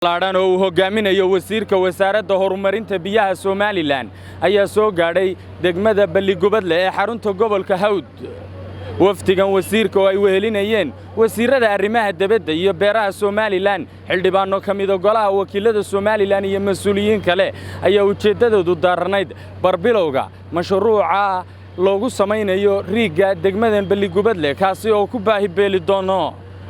laadhan oo uu hogaaminayo wasiirka wasaaradda horumarinta biyaha Soomaaliland ayaa soo gaadhay degmada Balligubadle ee xarunta gobolka Hawd. wafdigan wasiirka oo ay wehelinayeen wasiirada arrimaha dibadda iyo beeraha Soomaaliland xildhibaano ka mid ah golaha wakiilada Soomaaliland iyo mas'uuliyiin kale ayaa ujeedadoodu daaranayd barbilowga mashruuca loogu samaynayo riigga degmadan Balligubadle kaasi oo ku baahi beeli doono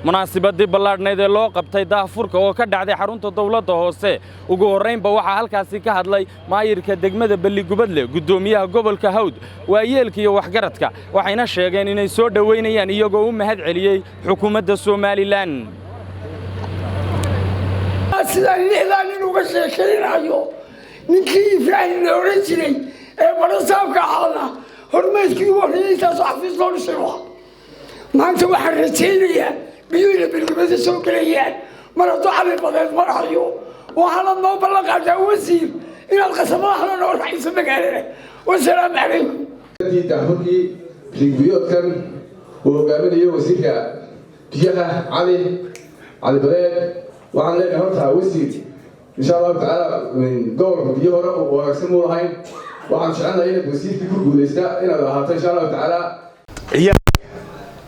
munaasabadii ballaadhneed ee loo qabtay daahfurka oo ka dhacday xarunta dawladda hoose ugu horeynba waxa halkaasi ka hadlay maayirka degmada Balligubadle gudoomiyaha gobolka Hawd waayeelka iyo waxgaradka waxayna sheegeen inay soo dhaweynayaan iyagoo u mahad celiyay xukuumadda Soomaaliland sidaan lixdan uga sheekaynayo ninkii Ibrahim loola jiray ee barasaabka ahaa hormeedkii waxay xafiis loo dhisay maanta waxaan rajaynayaa biyuuna Balligubadle soo galayaan marado cali badeed marayo waxaana noo ballan qaaday wasiir inaad qasamaha noo raxayso magaalada wasalaam calaykum daahfurkii riigbiyoodkan uu hogaaminayo wasiirka biyaha cali badeed waxaan leenahay horta wasiir insha Allah taala gobolka biyo hore oo wanaagsan u lahayn waxaan jecelahay inaad wasiirkii ku guuleysta inaad ahaato insha Allah taala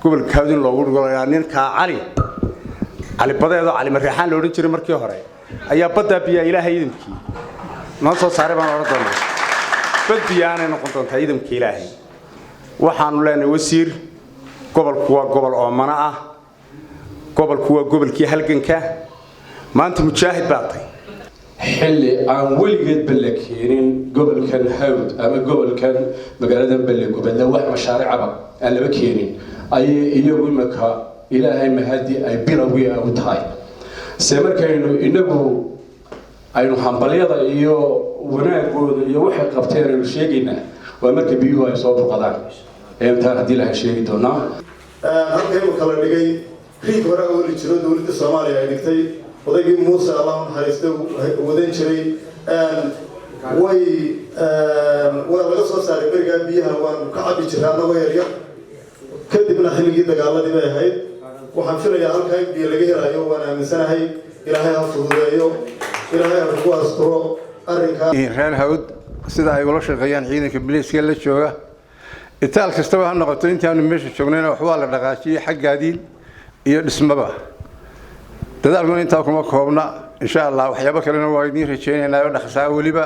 gobolka Hawd loogu dhigay ninka cali badeed oo cali marixaan loo oran jiray markii hore ayaa badda biya ilaahay idimkii noo soo saaray baan oran doonaa badbiyaana noqon doonta idimkii ilaahay waxaanu leenahay wasiir gobolku waa gobol oomana ah gobolku waa gobolkii halganka maanta mujaahid baatay xilli aan weligeed balakeenin gobolkan Hawd ama gobolkan magaalada Balligubadle wax mashaariicaba aan laba keenin ay iyagu imaka ilaahay mahadi ay bilowgii u tahay seemarkaynu inagu aynu hambaliyada iyo wanaagooda iyo waxay qabteen aynu sheegaynaa waa marka biyuhu ay soo burqadaan intaan hadii la sheegi doonaa halkaynu kala dhigay riig hore oo wali jiro dawladda Soomaaliya ay dhigtay odaygii Muuse Allah naxariisto wadan jiray way laga soo saaray bariga biyaha waan ka cabi jiray anagoo yaryar kadibna xilligii dagaaladii bay ahayd waxaan filayaa halka in biyo laga helayo waan aaminsanahay ilaahay ha fududeeyo ilaahay ha ku asturo arrinka reer Hawd sida ay ula shaqeeyaan ciidanka booliiska la jooga itaal kastaba ha noqoto intaanu meesha joognayna wax waa la dhaqaajiyay xaggaadii iyo dhismaba dadaalku inta kuma koobna insha Allah waxyaabo kale waa idin rajaynaynaa oo dhaqsaa waliba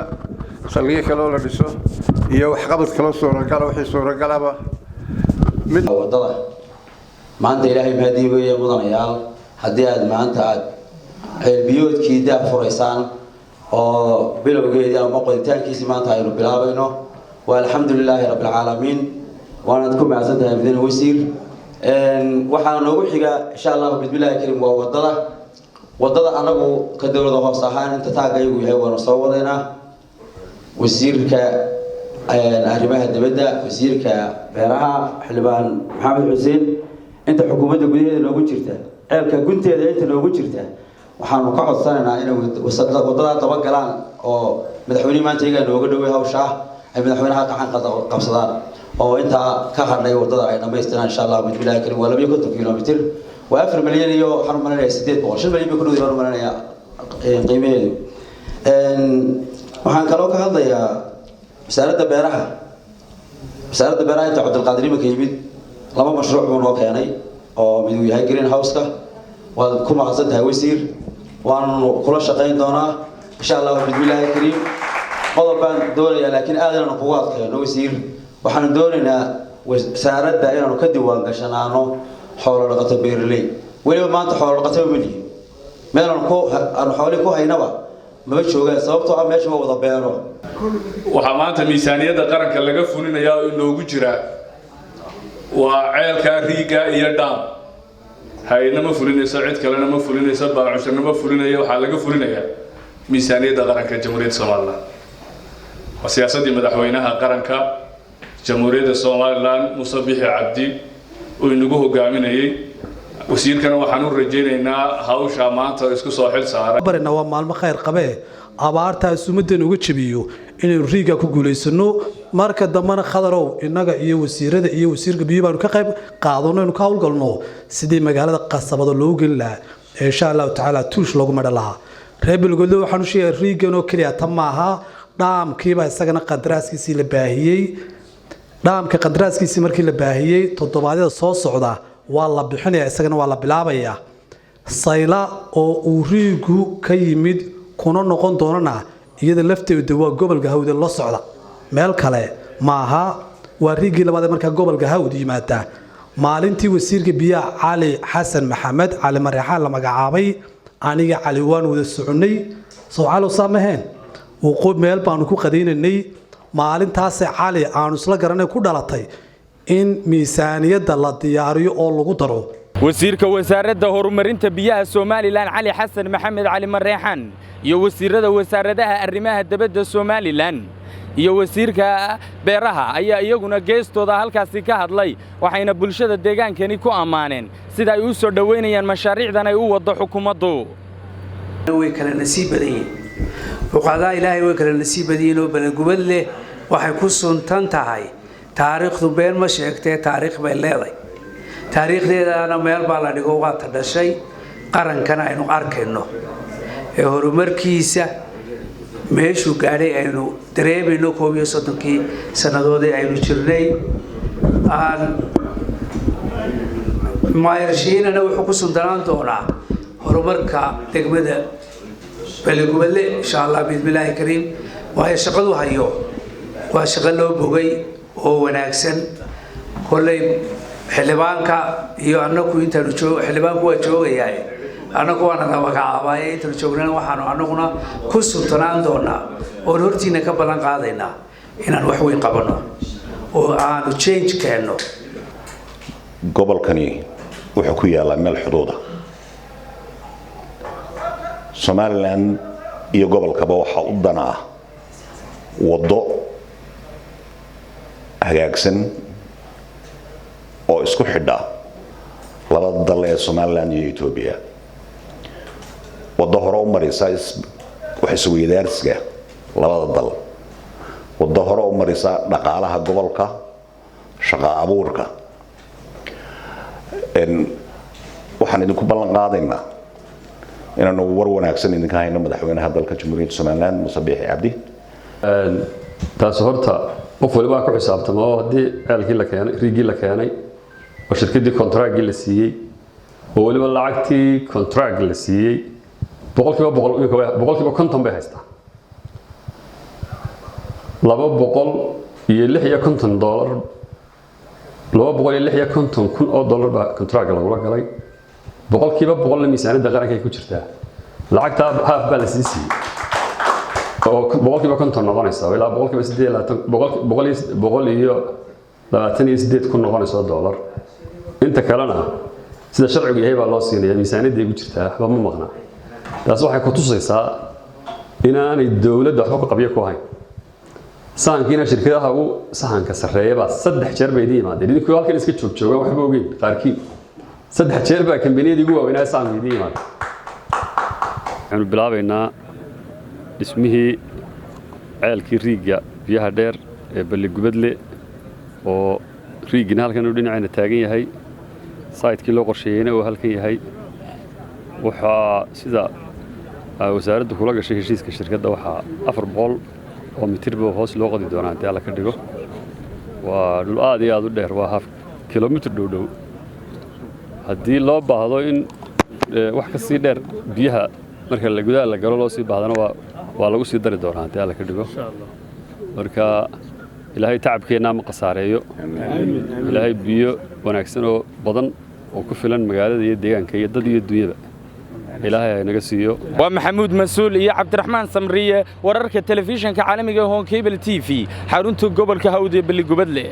salgiye kale oo la dhiso iyo wax qabad kale soo ragal wixii soo ragalaba mid wadada maanta ilaahay mahadii weeye mudanayaal hadii aad maanta aad biyoodkii daafuraysaan oo bilowgeedii ama qoditaankiisa maanta aynu bilaabayno waa alxamdulilaahi rabbil caalamiin waana ku mahadsantahay mudane wasiir waxaan noogu xiga insha Allah bismillaahi kariim waa wadada anagu ka dawladda hoos ahaan inta taagaygu yahay waan soo wadeynaa wasiirka arrimaha dibadda wasiirka beeraha xildhibaan Maxamed Xuseen inta xukuumadda gudaheeda noogu jirta ceelka gunteeda inta noogu jirta waxaanu ka codsanaynaa inay wadada daba galaan oo madaxweynaha maanta iyaga nooga dhaway hawsha ay madaxweynaha gacan qabsadaan oo inta ka hadhay wadada ay dhameystiraan insha Allah bismillaahi kariim waa 2 kilomitir waa 4 milyan iyo waxaan umaleeyaa 800 milyan ku dhow baan umaleeyaa qiimaheedu waxaan kaloo ka hadlayaa wasaaradda beeraha inta Cabdulqaadir ma ka yimid laba mashruuc oo noo keenay oo mid uu yahay greenhouse-ka waa ku mahadsantahay wasiir waan kula shaqeyn doonaa insha Allah bismillaahi kariim qodobaan doonaya laakiin aadana kugu adkeeno wasiir waxaan doonaynaa wasaaradda inaanu ka diiwaan gashanaano xoolo dhaqato beerley waliba maanta xoolo dhaqato ma lihin meel aan xoolo ku haynaba ma joogaan sababtoo ah meesha wada beero waxa maanta miisaaniyadda qaranka laga fulinayaa oo inoogu jira waa ceelka riiga iyo dhaam hay'adna ma fulinayso cid kalena ma fulinayso baacushana ma fulinayo waxa laga fulinayaa miisaaniyadda qaranka Jamhuuriyadda Soomaaliland waa siyaasadda madaxweynaha qaranka Jamhuuriyadda Soomaaliland Muuse Biixi Cabdi oo inagu hogaaminayay wasiirkana waxaan u rajaynaynaa hawsha maanta isku soo xil saaray barina waa maalmo khayr qabe abaarta suumadan uga jabiyo inay riiga ku guuleysano marka dambana khadarow inaga iyo wasiirada iyo wasiirka biyo baan ka qayb qaadano inuu ka hawlgalno sidii magaalada qasabada loo gelin lahaa insha Allah taala tuush loogu madalaha reer Balligubadle waxaan u sheegay riigan oo kaliya tan maaha dhaamkiiba isagana qadaraaskiisii la baahiyay dhaamka qadaraaskiisii markii la baahiyay toddobaadyada soo socda waa la bixinayaa isagana waa la bilaabayaa sayla oo uu riigu ka yimid kuna noqon doonana iyada lafteedu waa gobolka Hawd la socda meel kale maaha waa riigii labaad marka gobolka Hawd yimaada maalintii wasiirka biyaha Cali Xasan Maxamed Cali Marixaan la magacaabay aniga Cali waan wada soconay soo saamaheen oo meel baan ku qadiinay maalintaas Cali aanu isla garanay ku dhalatay in miisaaniyada la diyaariyo oo lagu daro wasiirka wasaaradda horumarinta biyaha Soomaaliland Cali Xasan Maxamed Cali Marixaan iyo wasiirada wasaaradaha arrimaha dibadda Soomaaliland iyo wasiirka beeraha ayaa iyaguna geestooda halkaasi ka hadlay waxayna bulshada deegaankani ku amaaneen sida ay u soo dhaweynayaan mashaariicdan ay u wado xukuumaddu way kala nasiib badiyeen fuqadaa ilaahay way kala nasiib badiyeen oo Balligubadle waxay ku suntan tahay taariikhdu been ma sheegtay taariikh bay leedahay taariikhdeedana meel baa la dhigo waa ta dhashay qarankana aynu arkayno ee horumarkiisa meeshu gaaray aynu dareemayno 31 sanadoodii aynu jirnay aan maayarshiinana wuxuu ku suntanaan doonaa horumarka degmada Balligubadle insha Allah bismillaahi kariim waa shaqadu hayo waa shaqo loo bogay oo wanaagsan kolley xildhibaanka iyo annagu intaanu joogo xildhibaanku waa joogayaa annagu waana la magacaabay intaanu joognana waxaanu annaguna ku suntanaan doonaa oo hortiina ka balan qaadaynaa inaan wax weyn qabano oo aanu change keeno gobolkani wuxuu ku yaalaa meel xuduuda Somaliland iyo gobolkaba waxa u dana ah wado hagaagsan oo isku xidha labada dal ee Somaliland iyo Ethiopia wado hore u maraysa wax isugu yeedaarsiga labada dal wado hore u maraysa dhaqaalaha gobolka shaqo abuurka waxaan idinku ballan qaadaynaa inaanu war wanaagsan idinka hayno madaxweynaha dalka Jamhuuriyadda Somaliland Muuse Biixi Cabdi taas horta qof waliba ku xisaabtamo hadii ceelkii la keenay riigii la keenay oo shirkadii contract la siiyay oo waliba lacagtii contract la siiyay boqolkiiba konton bay haystaa $256 kun oo dollar baa contract lagula galay boqolkiiba boqol la miisaaniyada qaranka ay ku jirtaa lacagta half baa la siiyay oo boqolkiiba konton noqonaysa ilaa boqolkiiba 28 kun noqonaysa dollar inta kalena sida sharcigu yahay baa loo siinaya miisaaniyada ay ku jirtaa waxba ma maqna taas waxay ku tusaysaa inaanay dawladda waxba ka qabiyo ku hayn sahankiina shirkadaha ugu sahanka sareeya baa 3 jeer bay yimaadeen idinku halkan iska joogaan waxba ogeyn qaarkii 3 jeer baa kambaniyada ugu waaweyn ay sahamidii yimaadeen waxaanu bilaabaynaa dhismihii ceelkii riigga biyaha dheer ee Balligubadle oo riigina halkan uu dhinacayna taagan yahay site-kii loo qorsheeyayna uu halkan yahay waxa sida wasaaraddu kula gashay heshiiska shirkadda waxa 400 oo mitir buu hoos loo qodi doonaa hadii la ka dhigo waa dhul aad iyo aad u dheer waa 1/2 kilomitir dhow haddii loo baahdo in wax ka sii dheer biyaha marka la gudaha la galo loo sii baahdana waa lagu sii dari doonaa hadii la ka dhigo marka ilaahay tacabkeena ma qasaareeyo ilaahay biyo wanaagsan oo badan oo ku filan magaalada iyo deegaanka iyo dad iyo dunyada ilaahay naga siiyo waa Maxamuud Masuul iyo Cabdiraxmaan Samriye wararka telefishinka caalamiga ee Home Cable TV xarunta gobolka Hawd ee Balligubadle